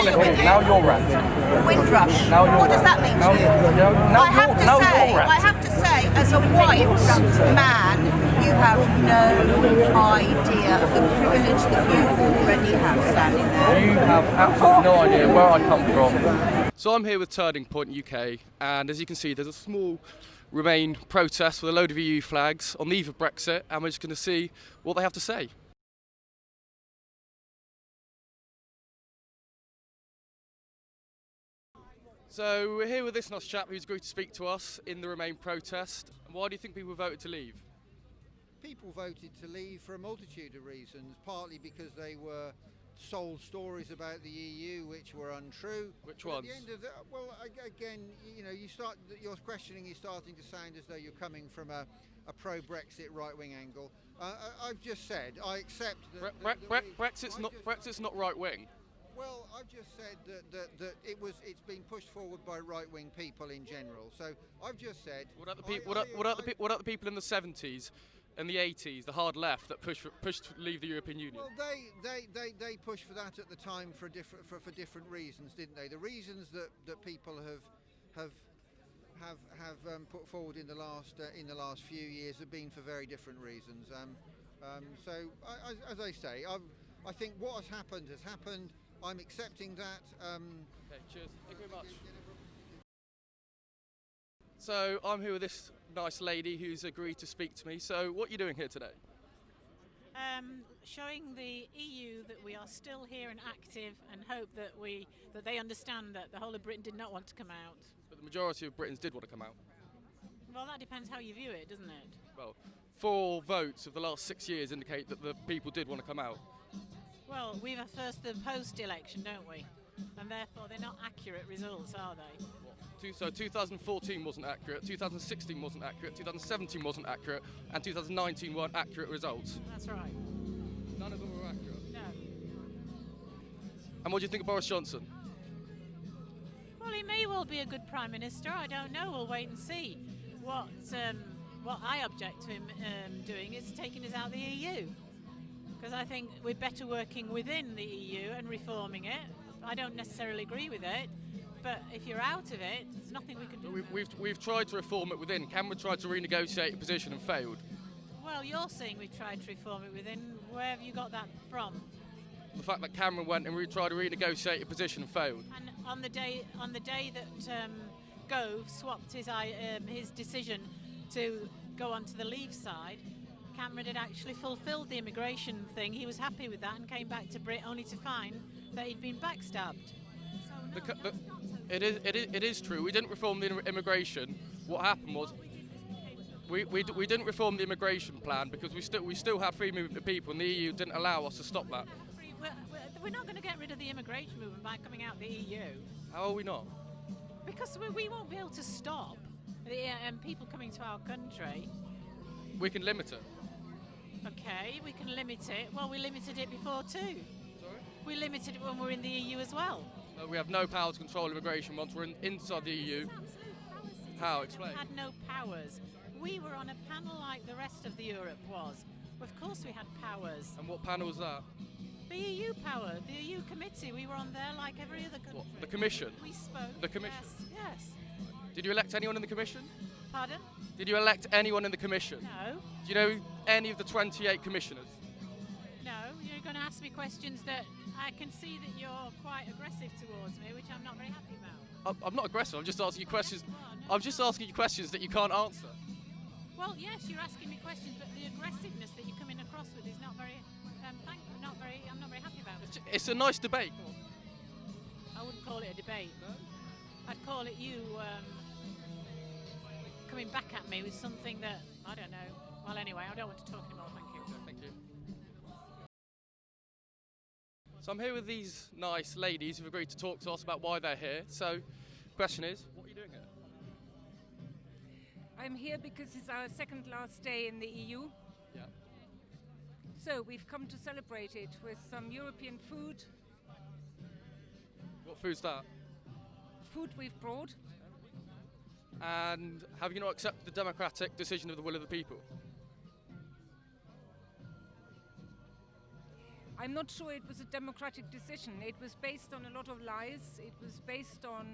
Now you're ranting. Windrush. Now you're What does that mean to you? I have to say, as a white man, you have no idea of the privilege that you already have standing there. You have absolutely no idea where I come from. So I'm here with Turning Point UK, and as you can see, there's a small Remain protest with a load of EU flags on the eve of Brexit, and we're just going to see what they have to say. So we're here with this nice chap who's agreed to speak to us in the Remain protest. And why do you think people voted to leave? People voted to leave for a multitude of reasons, partly because they were sold stories about the EU which were untrue. Which ones? At the end of the, well, again, you know, your questioning is starting to sound as though you're coming from a pro-Brexit right-wing angle. I've just said I accept that. Brexit's not right-wing. Well, I've just said that it's been pushed forward by right-wing people in general. So I've just said. What about the people in the 70s and the 80s, the hard left that pushed to leave the European Union? Well, they pushed for that at the time for different reasons, didn't they? The reasons that people have put forward in the last few years have been for very different reasons. So as I say, I think what has happened has happened. I'm accepting that. Okay, cheers. Thank you very much. So I'm here with this nice lady who's agreed to speak to me. So what are you doing here today? Showing the EU that we are still here and active, and hope that they understand that the whole of Britain did not want to come out. But the majority of Britons did want to come out. Well, that depends how you view it, doesn't it? Well, 4 votes of the last 6 years indicate that the people did want to come out. Well, we've a first and post-election, don't we? And therefore they're not accurate results, are they? So 2014 wasn't accurate, 2016 wasn't accurate, 2017 wasn't accurate, and 2019 weren't accurate results. That's right. None of them were accurate. No. And what do you think of Boris Johnson? Well, he may well be a good Prime Minister. I don't know. We'll wait and see. What I object to him doing is taking us out of the EU. Because I think we're better working within the EU and reforming it. I don't necessarily agree with it, but if you're out of it, there's nothing we can do. We've tried to reform it within. Cameron tried to renegotiate a position and failed. Well, you're saying we've tried to reform it within. Where have you got that from? The fact that Cameron went and tried to renegotiate a position and failed. And on the day that Gove swapped his decision to go onto the Leave side, Cameron had actually fulfilled the immigration thing. He was happy with that and came back to Britain only to find that he'd been backstabbed. So no, it is true. We didn't reform the immigration. What happened was we didn't reform the immigration plan because we still had free movement of people, and the EU didn't allow us to stop that. We're not going to get rid of the immigration movement by coming out of the EU. How are we not? Because we won't be able to stop the people coming to our country. We can limit it. Okay, we can limit it. Well, we limited it before too. Sorry? We limited it when we were in the EU as well. No, we have no power to control immigration once we're inside the EU. How? Explain. We had no powers. We were on a panel like the rest of the Europe was. Of course we had powers. And what panel was that? The EU power, the EU committee. We were on there like every other country. What, the Commission? We spoke. The Commission? Yes. Did you elect anyone in the Commission? Pardon? Did you elect anyone in the Commission? No. Do you know any of the 28 commissioners? No, you're going to ask me questions that I can see that you're quite aggressive towards me, which I'm not very happy about. I'm not aggressive, I'm just asking you questions. I'm just asking you questions that you can't answer. Well, yes, you're asking me questions, but the aggressiveness that you're coming across with is not very, I'm not very happy about it. It's a nice debate. I wouldn't call it a debate. No? I'd call it you coming back at me with something that, I don't know. Well, anyway, I don't want to talk anymore, thank you. Okay, thank you. So I'm here with these nice ladies who've agreed to talk to us about why they're here. So, question is, what are you doing here? I'm here because it's our second last day in the EU. Yeah. So we've come to celebrate it with some European food. What food's that? Food we've brought. And have you not accepted the democratic decision of the will of the people? I'm not sure it was a democratic decision. It was based on a lot of lies. It was based on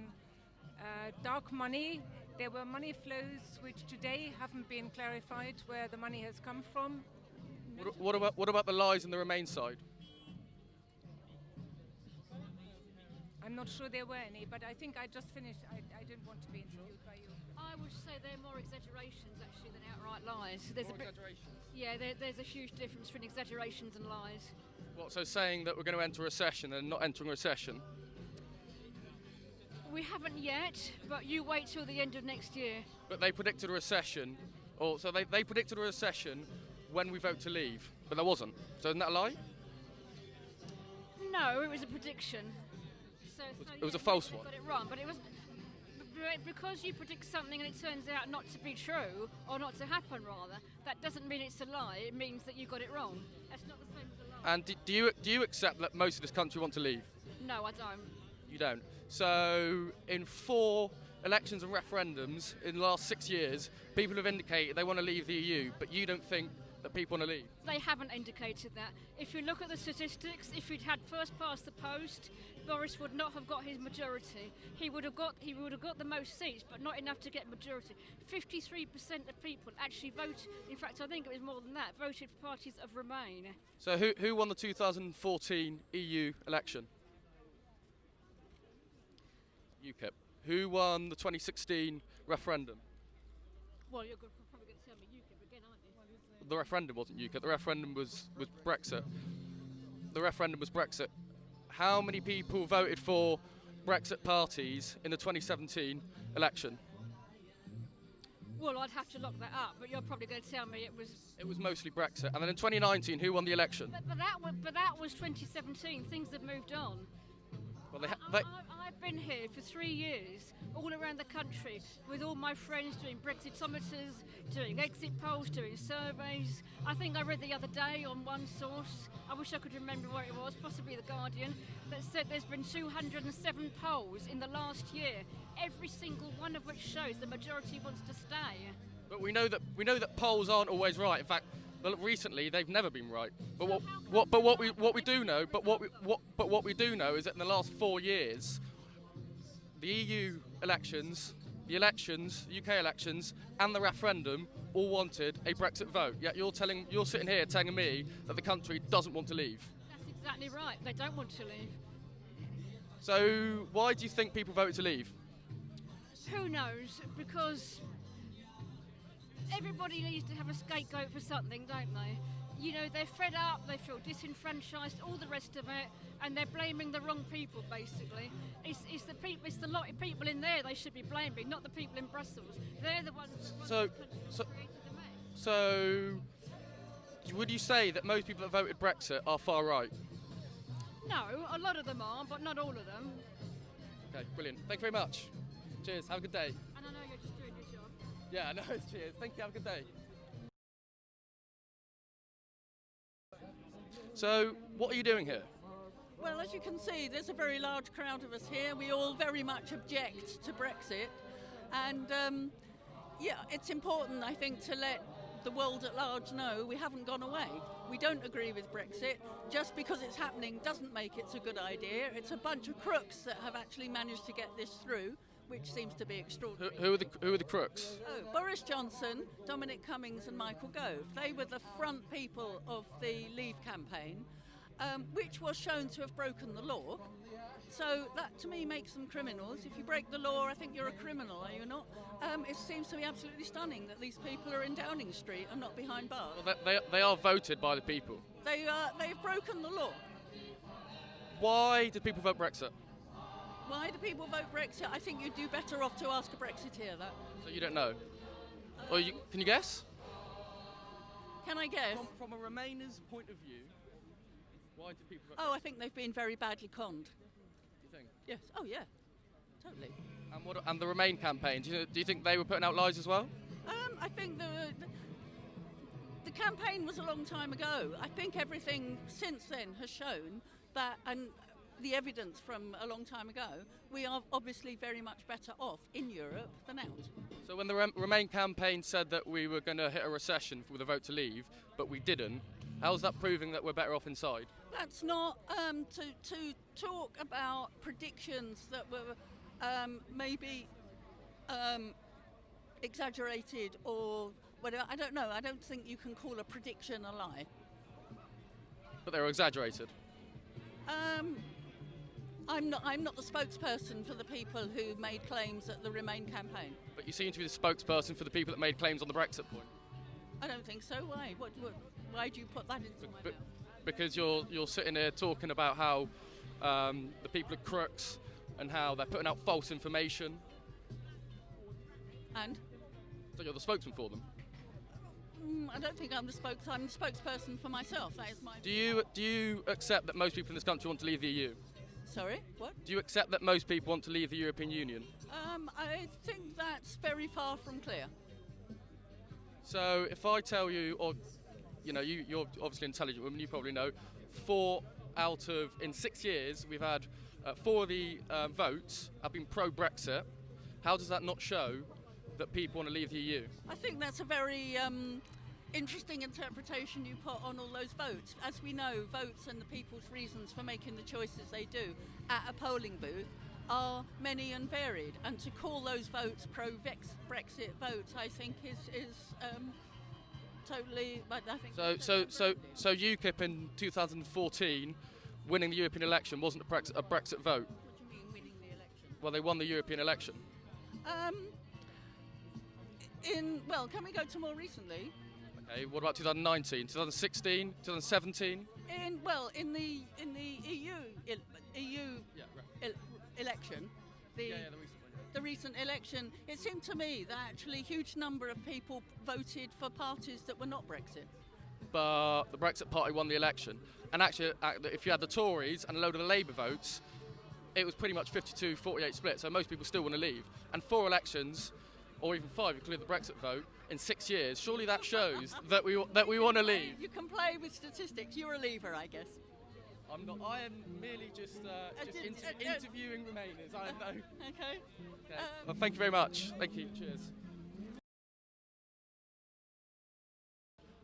dark money. There were money flows which today haven't been clarified where the money has come from. What about the lies on the Remain side? I'm not sure there were any, but I think I just finished. I didn't want to be interviewed by you. I would say they're more exaggerations actually than outright lies. There's More a bit, exaggerations? yeah, there's a huge difference between exaggerations and lies. What, so saying that we're going to enter a recession and not entering a recession? We haven't yet, but you wait till the end of next year. But they predicted a recession, or so they predicted a recession when we vote to leave, but there wasn't. So isn't that a lie? No, it was a prediction. So It was a false one. Got it wrong, but it was because you predict something and it turns out not to be true or not to happen. Rather, that doesn't mean it's a lie. It means that you got it wrong. That's not the same as a lie. And do you accept that most of this country want to leave? No, I don't. You don't. So in 4 elections and referendums in the last 6 years, people have indicated they want to leave the EU, but you don't think that people want to leave? They haven't indicated that. If you look at the statistics, if he'd had first past the post, Boris would not have got his majority. He would have got the most seats, but not enough to get majority. 53% of people actually voted. In fact, I think it was more than that. Voted for parties of Remain. So who won the 2014 EU election? UKIP. Who won the 2016 referendum? Well, you're probably going to tell me UKIP again, aren't you? The referendum wasn't UKIP. The referendum was Brexit. The referendum was Brexit. How many people voted for Brexit parties in the 2017 election? Well, I'd have to look that up, but you're probably going to tell me it was. It was mostly Brexit. And then in 2019, who won the election? But that was 2017. Things have moved on. Well, I've been here for 3 years, all around the country, with all my friends doing Brexitometers, doing exit polls, doing surveys. I think I read the other day on one source, I wish I could remember where it was, possibly The Guardian, that said there's been 207 polls in the last year, every single one of which shows the majority wants to stay. But we know that polls aren't always right. In fact, recently they've never been right. But what we do know is that in the last 4 years, the EU elections, the UK elections, and the referendum all wanted a Brexit vote. Yet you're sitting here telling me that the country doesn't want to leave. That's exactly right. They don't want to leave. So why do you think people voted to leave? Who knows? Because everybody needs to have a scapegoat for something, don't they? You know, they're fed up, they feel disenfranchised, all the rest of it, and they're blaming the wrong people, basically. It's the lot of people in there they should be blaming, not the people in Brussels. They're the ones who created the mess. So, would you say that most people that voted Brexit are far right? No, a lot of them are, but not all of them. Okay, brilliant. Thank you very much. Cheers, have a good day. And I know you're just doing your job. Yeah, no, cheers. Thank you, have a good day. So, what are you doing here? Well, as you can see, there's a very large crowd of us here. We all very much object to Brexit. And, yeah, it's important, I think, to let the world at large know we haven't gone away. We don't agree with Brexit. Just because it's happening doesn't make it a good idea. It's a bunch of crooks that have actually managed to get this through, which seems to be extraordinary. Who are the crooks? Oh, Boris Johnson, Dominic Cummings and Michael Gove. They were the front people of the Leave campaign, which was shown to have broken the law. So that, to me, makes them criminals. If you break the law, I think you're a criminal, are you not? It seems to be absolutely stunning that these people are in Downing Street and not behind bars. Well, they are voted by the people. They've broken the law. Why did people vote Brexit? Why do people vote Brexit? I think you'd do better off to ask a Brexiteer that. So you don't know? Or can you guess? Can I guess? From a Remainers' point of view, why do people vote Oh, I think they've been very badly conned. Do you think? Yes. Oh, yeah. Totally. And the Remain campaign, do you think they were putting out lies as well? I think the campaign was a long time ago. I think everything since then has shown that, and the evidence from a long time ago, we are obviously very much better off in Europe than out. So when the Remain campaign said that we were going to hit a recession with a vote to leave, but we didn't, How's that proving that we're better off inside? That's not to talk about predictions that were maybe exaggerated or whatever. I don't know. I don't think you can call a prediction a lie. But they were exaggerated. I'm not the spokesperson for the people who made claims at the Remain campaign. But you seem to be the spokesperson for the people that made claims on the Brexit point. I don't think so. Why? Why do you put that into my mouth? Because you're sitting here talking about how the people are crooks and how they're putting out false information. And? So you're the spokesman for them. I don't think I'm the spokesperson for myself. That is my. Do you accept that most people in this country want to leave the EU? Sorry, what? Do you accept that most people want to leave the European Union? I think that's very far from clear. So if I tell you, or you're obviously an intelligent woman, you probably know, in 6 years we've had 4 of the votes have been pro-Brexit. How does that not show that people want to leave the EU? I think that's a very interesting interpretation you put on all those votes. As we know, votes and the people's reasons for making the choices they do at a polling booth are many and varied. And to call those votes pro-Brexit votes, I think is totally. I think. So UKIP in 2014, winning the European election wasn't a Brexit vote. What do you mean winning the election? Well, they won the European election. Can we go to more recently? Okay, what about 2019, 2016, 2017? In the EU election, the recent election, it seemed to me that actually a huge number of people voted for parties that were not Brexit. But the Brexit party won the election, and actually, if you had the Tories and a load of the Labour votes, it was pretty much 52-48 split. So most people still want to leave, and 4 elections, or even 5, including the Brexit vote, in 6 years. Surely that shows that we want to leave. You can play with statistics. You're a leaver, I guess. I'm not. I am merely just interviewing Remainers. I know. Okay. Well, thank you very much. Thank you. Cheers.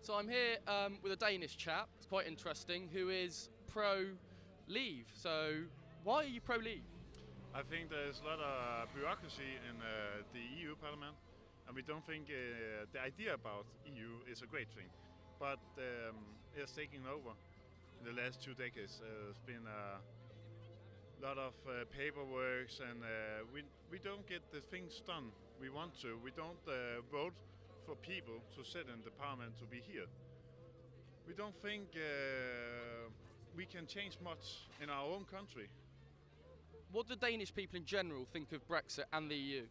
So I'm here with a Danish chap. It's quite interesting. Who is pro-leave? So why are you pro-leave? I think there's a lot of bureaucracy in the EU Parliament, and we don't think the idea about EU is a great thing. But it's taking over in the last 2 decades. There's been a lot of paperwork, and we don't get the things done we want to. We don't vote for people to sit in the Parliament to be here. We don't think we can change much in our own country. What do Danish people in general think of Brexit and the EU?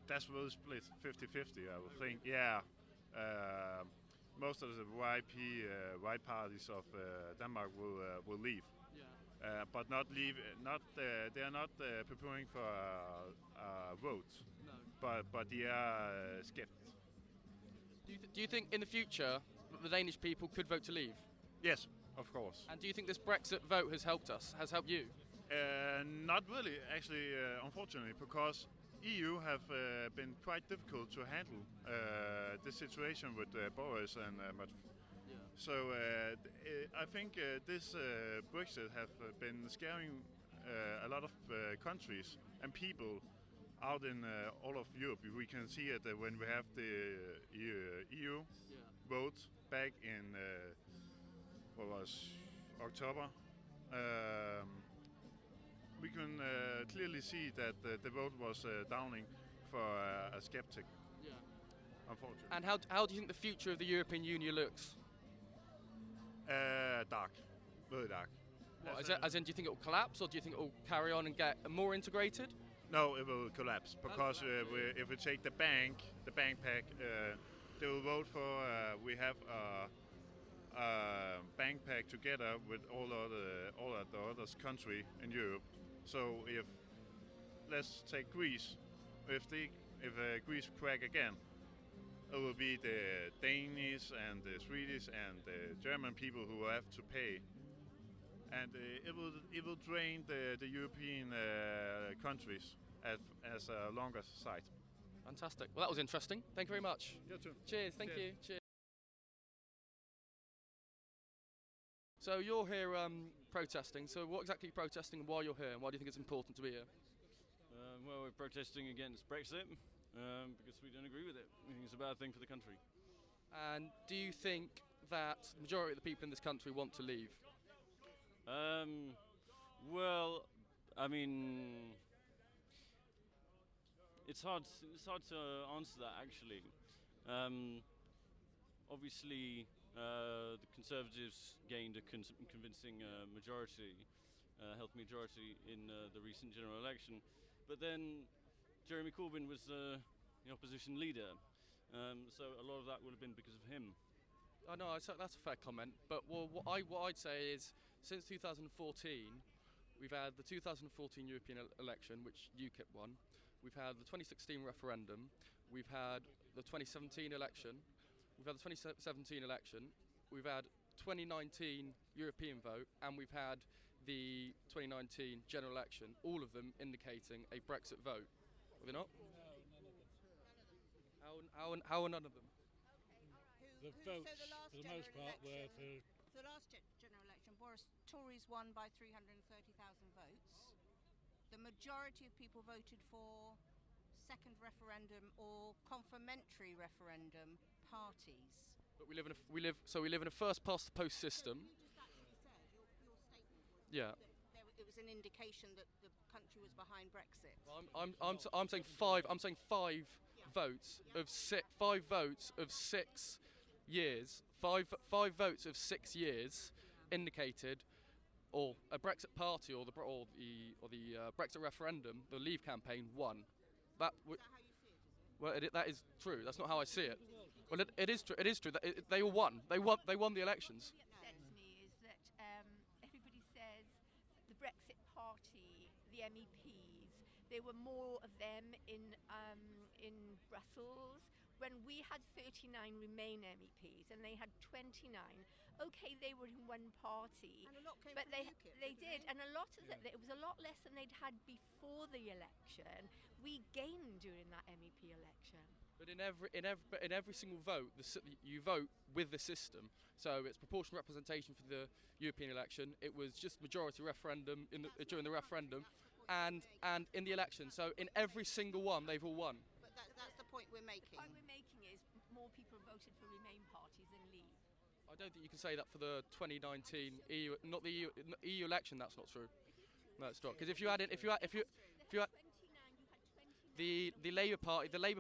That's really split 50-50, I would think. Yeah, most of the white parties of Denmark will leave, but not leave. They are not preparing for a vote. No. But they are skeptical. Do you think in the future the Danish people could vote to leave? Yes. Of course. And do you think this Brexit vote has helped us? Has helped you? Not really, actually, unfortunately, because EU have been quite difficult to handle the situation with Boris and much. Yeah. So I think this Brexit have been scaring a lot of countries and people out in all of Europe. We can see it when we have the EU vote back in. What was October? We can clearly see that the vote was downing for a skeptic. Yeah. Unfortunately. And how do you think the future of the European Union looks? Dark, very dark. As in, do you think it will collapse, or do you think it will carry on and get more integrated? No, it will collapse because if we take the bank pack, they will vote for. We have. Bank pact together with all of the other country in Europe. So if let's take Greece, if Greece crack again, it will be the Danish and the Swedish and the German people who will have to pay, and it will drain the European countries as a longer side. Fantastic. Well, that was interesting. Thank you very much. You too. Cheers. Thank you. Cheers. So you're here protesting. So what exactly are you protesting and why you're here and why do you think it's important to be here? Well, we're protesting against Brexit because we don't agree with it. We think it's a bad thing for the country. And do you think that the majority of the people in this country want to leave? Well, I mean, it's hard to answer that actually. Obviously, the Conservatives gained a convincing healthy majority in the recent general election, but then Jeremy Corbyn was the opposition leader, so a lot of that would have been because of him. I know that's a fair comment, but what I'd say is since 2014, we've had the 2014 European election, which UKIP won. We've had the 2016 referendum. We've had the 2017 election. We've had the 2017 election. We've had 2019 European vote, and we've had the 2019 general election. All of them indicating a Brexit vote. Are they not? No, none of them. How are none of them? The votes, for the most part, were for... The last general election, Tories won by 330,000 votes. The majority of people voted for second referendum or confirmatory referendum parties. But we live in a first past the post system. You just actually said your statement was Yeah. that it was an indication that the country was behind Brexit. Well, I'm saying five. I'm saying five votes of 6 years. Five votes of 6 years indicated, or a Brexit party, or the Brexit referendum, the Leave campaign won. Is that how you see it, is it? Well, that is true. That's not how I see it. Well, it is true. It is true that they all won. They won the elections. What upsets me is that everybody says the Brexit Party, the MEPs, there were more of them in Brussels. When we had 39 Remain MEPs and they had 29, okay, they were in one party, And a lot came but from they UKIP, did, and a lot of it was a lot less than they'd had before the election. We gained during that MEP election. But in every single vote, you vote with the system. So it's proportional representation for the European election. It was just majority referendum during the referendum, and in the election. So in every single one, they've all won. But that's the point we're making. The point we're making is more people voted for Remain parties than Leave. I don't think you can say that for the 2019 EU election. That's not true. No, it's not. Because if you had the Labour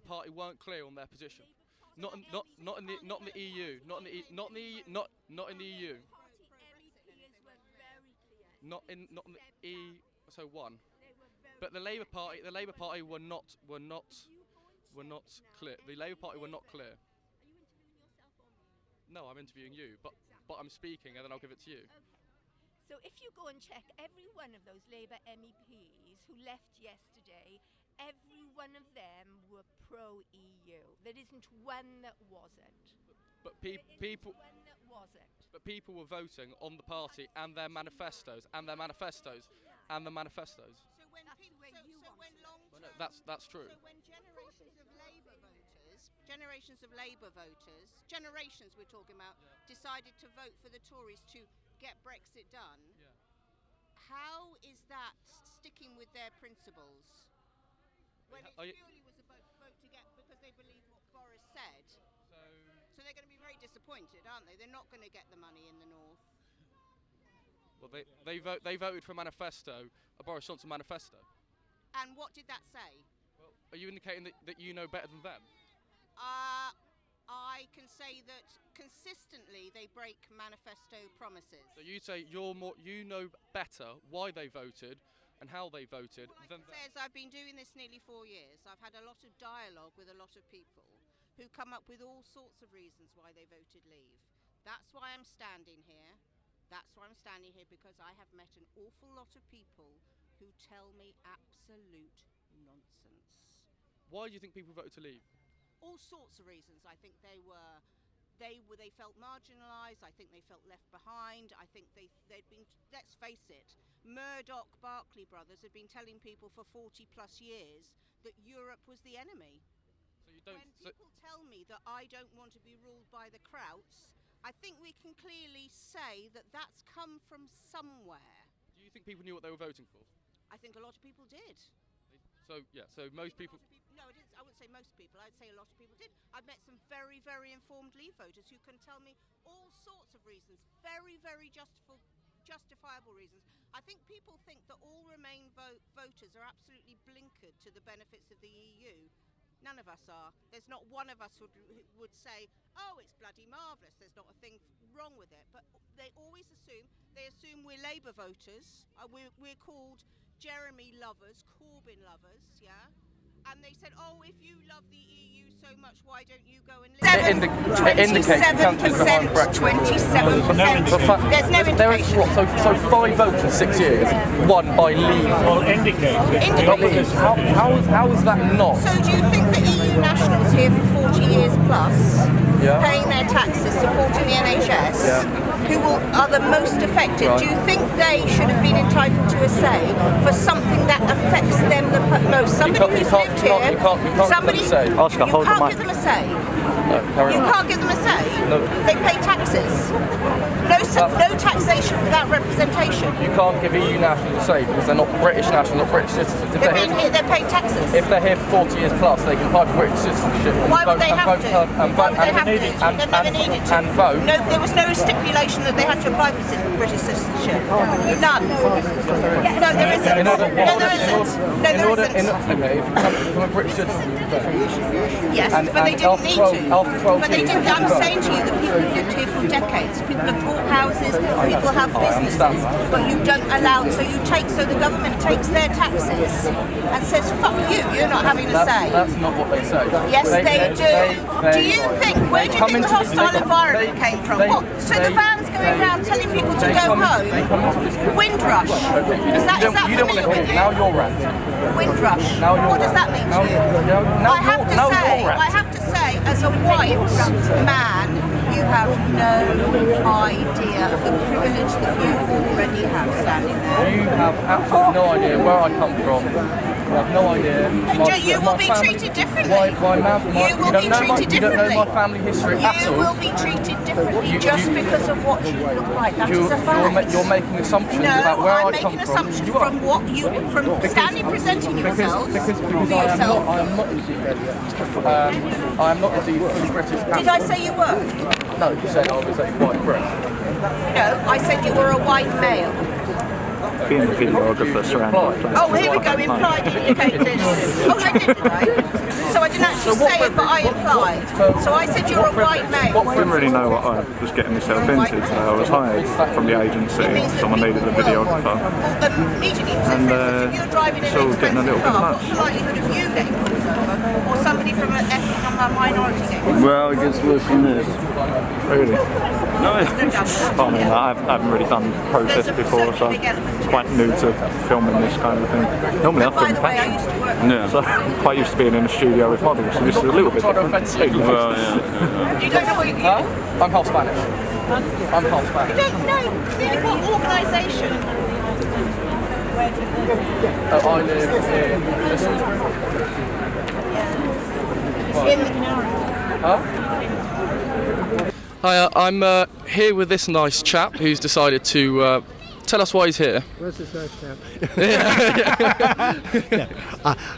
Party weren't clear on their position. Not in the EU. Not in the EU. Not in the EU. So one. But the Labour Party were not clear. The Labour Party were not clear. Are you interviewing yourself or me? No, I'm interviewing you, but I'm speaking and then I'll give it to you. Okay. So if you go and check every one of those Labour MEPs who left yesterday, every one of them were pro-EU. There isn't one that wasn't. But people were voting on the party and their manifestos. So when That's true. So when generations of Labour voters, generations we're talking about, decided to vote for the Tories to get Brexit done, how is that sticking with their principles? When it purely was a vote to get because they believe what Boris said. So they're going to be very disappointed, aren't they? They're not going to get the money in the north. Well, they voted for a manifesto, a Boris Johnson manifesto. And what did that say? Well, are you indicating that you know better than them? I can say that consistently they break manifesto promises. So you say you know better why they voted and how they voted than them. Says I've been doing this nearly 4 years. I've had a lot of dialogue with a lot of people who come up with all sorts of reasons why they voted Leave. That's why I'm standing here. Because I have met an awful lot of people who tell me absolute nonsense. Why do you think people voted to leave? All sorts of reasons. I think they felt marginalised. I think they felt left behind. I think they'd been, let's face it, Murdoch Barclay brothers had been telling people for 40 plus years that Europe was the enemy. So you don't. When people tell me that I don't want to be ruled by the Krauts, I think we can clearly say that that's come from somewhere. Do you think people knew what they were voting for? I think a lot of people did. So most people. No, I wouldn't say most people. I'd say a lot of people did. I've met some very, very informed Leave voters who can tell me all sorts of reasons, very, very justifiable reasons. I think people think that all Remain voters are absolutely blinkered to the benefits of the EU. None of us are. There's not one of us who would say, oh, it's bloody marvellous, there's not a thing wrong with it. But they always assume we're Labour voters. We're called Jeremy lovers, Corbyn lovers, yeah? And they said, oh, if you love the EU so much, why don't you go and live? 27%, 27%. There's no indication. So 5 votes in 6 years, won by Leave. Well, indicate. How is that not? So do you think the EU nationals here for 40 years plus, paying their taxes, supporting the NHS, who are the most affected, do you think they should have been entitled to a say for something that affects them the most? Somebody who's lived here, somebody, you can't give them a say. You can't give them a say. They pay taxes. No taxation without representation. You can't give EU nationals a say because they're not British nationals, not British citizens. They're paying taxes. If they're here for 40 years plus, they can apply for British citizenship. Why would they have to? Why would they have to? They've never needed to. And vote. No, there was no stipulation that they had to apply for British citizenship. None. No, there isn't. No, there isn't. No, there isn't. Okay, if you become a British citizen, you vote. Yes, but they didn't need to. But they didn't. I'm saying to you that people have lived here for decades. People have bought houses. People have businesses. But you don't allow. So the government takes their taxes and says, "Fuck you. You're not having a say." That's not what they say. Yes, they do. Do you think? Where do you think the hostile environment came from? What? So the van's going around telling people to go home. Windrush. Is that familiar with you? Now you're ranting. Windrush. What does that mean to you? I have to say, as a white man, you have no idea of the privilege that you already have standing there. You have absolutely no idea where I come from. You have no idea. You will be treated differently. You will be treated differently. You don't know my family history at all. You will be treated differently just because of what you look like. That is a fact. You're making assumptions about where I come from. No, I'm making assumptions from what you, from standing presenting yourselves for yourself. I am not indeed fully British. Did I say you were? No, you said I was a white Brit. No, I said you were a white male. Being a videographer surrounded. Oh, here we go, implied indicated. Oh, I didn't, right? So I didn't actually say it, but I implied. So I said you're a white male. I didn't really know what I was getting myself into, so I was hired from the agency. Someone needed a videographer. Immediately, so if you're driving an expensive car, what's the likelihood of you getting pulled over? Or somebody from an ethnic minority getting pulled over? Well, it gets worse than this. Really? No. I mean, I haven't really done protests before, so it's quite new to filming this kind of thing. Normally I film fashion. Yeah. So I'm quite used to being in a studio with models, so this is a little bit different. Well, yeah. You don't know what you do? I'm half Spanish. I'm half Spanish. You don't know really what organisation? I live in Hi, I'm here with this nice chap who's decided to tell us why he's here. Where's this nice chap?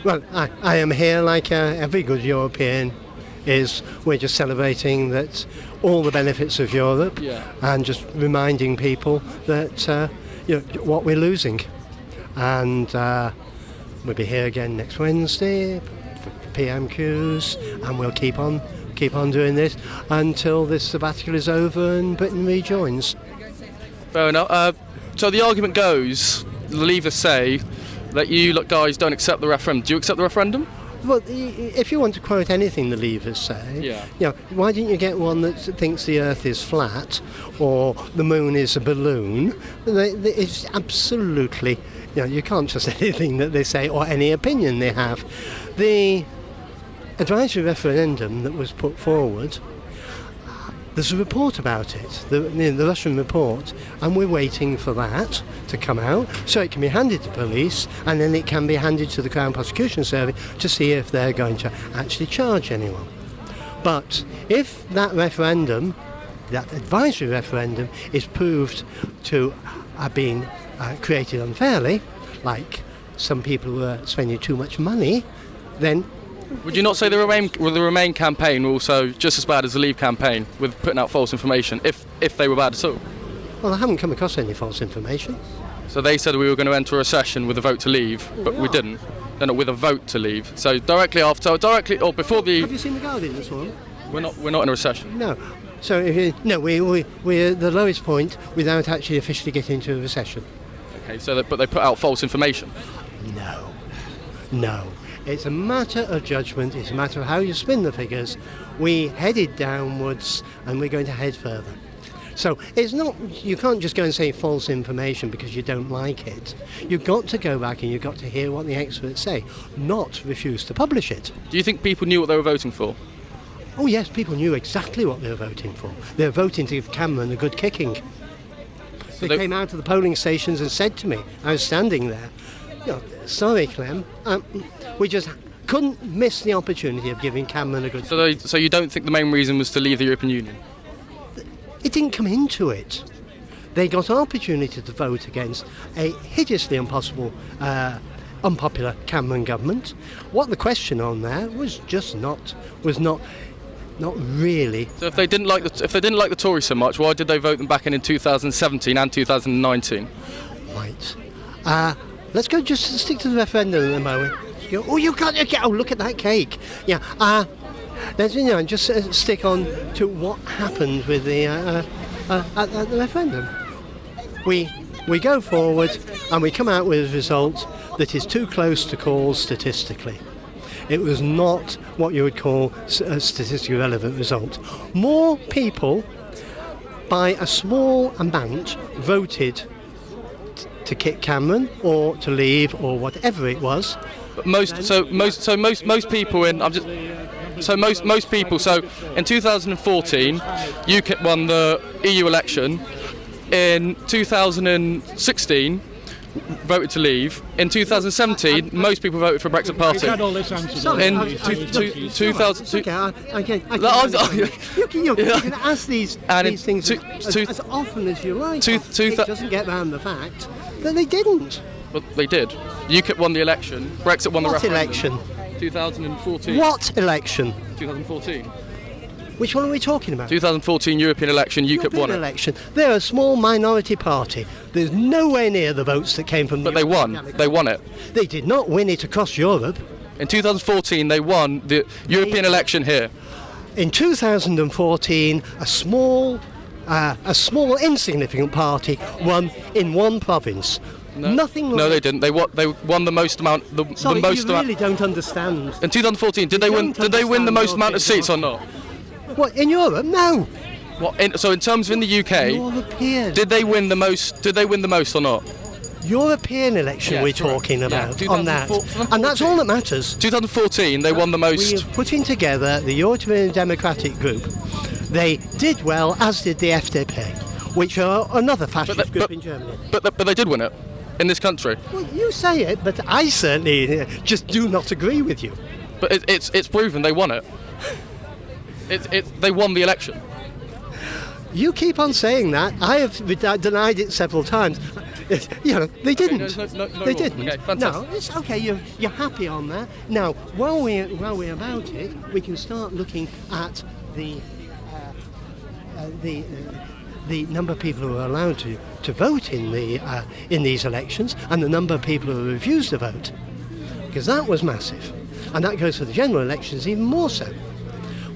Well, I am here like every good European is. We're just celebrating that all the benefits of Europe and just reminding people that what we're losing. And we'll be here again next Wednesday for PMQs, and we'll keep on doing this until this sabbatical is over and Britain rejoins. Fair enough. So the argument goes, the Leavers say that you guys don't accept the referendum. Do you accept the referendum? Well, if you want to quote anything the Leavers say, why didn't you get one that thinks the Earth is flat or the Moon is a balloon? It's absolutely, you can't trust anything that they say or any opinion they have. The advisory referendum that was put forward, there's a report about it, the Russian report, and we're waiting for that to come out so it can be handed to police and then it can be handed to the Crown Prosecution Service to see if they're going to actually charge anyone. But if that referendum that advisory referendum is proved to have been created unfairly, like some people were spending too much money, then... Would you not say the Remain campaign were also just as bad as the Leave campaign with putting out false information, if they were bad at all? Well, I haven't come across any false information. So they said we were going to enter a recession with a vote to leave, but we didn't. No, not with a vote to leave. So directly after, before the... Have you seen the Guardian this morning? We're not in a recession. No. So we're at the lowest point without actually officially getting into a recession. Okay, so but they put out false information. No. It's a matter of judgment. It's a matter of how you spin the figures. We headed downwards, and we're going to head further. So it's not. You can't just go and say false information because you don't like it. You've got to go back and you've got to hear what the experts say, not refuse to publish it. Do you think people knew what they were voting for? Oh yes, people knew exactly what they were voting for. They were voting to give Cameron a good kicking. So they came out of the polling stations and said to me, I was standing there, sorry Clem, we just couldn't miss the opportunity of giving Cameron a good kicking. So you don't think the main reason was to leave the European Union? It didn't come into it. They got an opportunity to vote against a hideously unpossible, unpopular Cameron government. What the question on there was not really. So if they didn't like the Tories so much, why did they vote them back in 2017 and 2019? Right. Let's go just stick to the referendum at the moment. Look at that cake. Yeah. Let's just stick on to what happened with the at the referendum. We go forward and we come out with a result that is too close to call statistically. It was not what you would call a statistically relevant result. More people, by a small amount, voted to kick Cameron or to leave or whatever it was. But most people in most people. So in 2014, UKIP won the EU election. In 2016. Voted to leave. In 2017, most people voted for Brexit Party. In 2000, you can ask these things as often as you like. It doesn't get around the fact that they didn't. Well, they did. UKIP won the election. Brexit won the referendum. What election? 2014. What election? 2014. Which one are we talking about? 2014 European election, UKIP won it. Election. They're a small minority party. There's nowhere near the votes that came from. But they won. They won it. They did not win it across Europe. In 2014, they won the European election here. In 2014, a small, insignificant party won in one province. No. Nothing. No, they didn't. They won the most amount. Sorry, you really don't understand. In 2014, did they win the most amount of seats or not? What, in Europe? No. So in terms of in the UK, European. Did they win the most or not? European election we're talking about on that. And that's all that matters. 2014, they won the most. We are putting together the European Democratic Group. They did well, as did the FDP, which are another fascist group in Germany. But they did win it in this country. Well, you say it, but I certainly just do not agree with you. But it's proven they won it. They won the election. You keep on saying that. I have denied it several times. They didn't. Okay, they didn't. Okay, fantastic. No, it's okay. You're happy on that. Now, while we're about it, we can start looking at the number of people who are allowed to vote in these elections and the number of people who refused to vote, because that was massive, and that goes for the general elections even more so.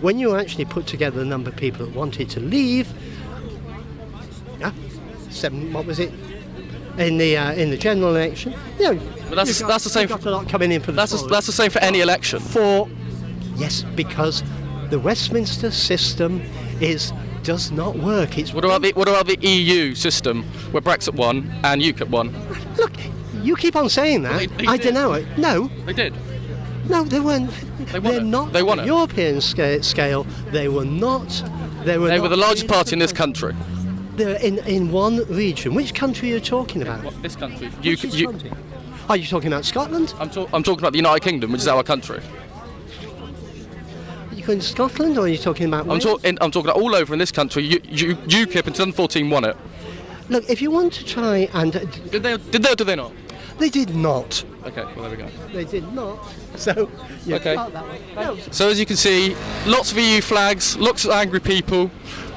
When you actually put together the number of people that wanted to leave, 7. What was it? In the general election, but that's the same. Got a lot coming in for that's the same for any election. Yes, because the Westminster system does not work. What about the EU system where Brexit won and UKIP won? Look, you keep on saying that. I deny it. No, they did. No, they weren't. They're not. They won it. European scale. They were not. They were the largest party in this country. They're in one region. Which country are you talking about? This country. Are you talking about Scotland? I'm talking about the United Kingdom, which is our country. You going to Scotland, or are you talking about Wales? I'm talking all over in this country. UKIP in 2014 won it. Look, if you want to try and... Did they or did they not? They did not. Okay, well there we go. They did not. So, yeah, okay. No. So as you can see, lots of EU flags, lots of angry people,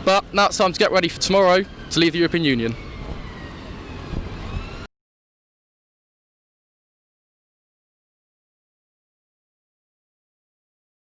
but now it's time to get ready for tomorrow to leave the European Union.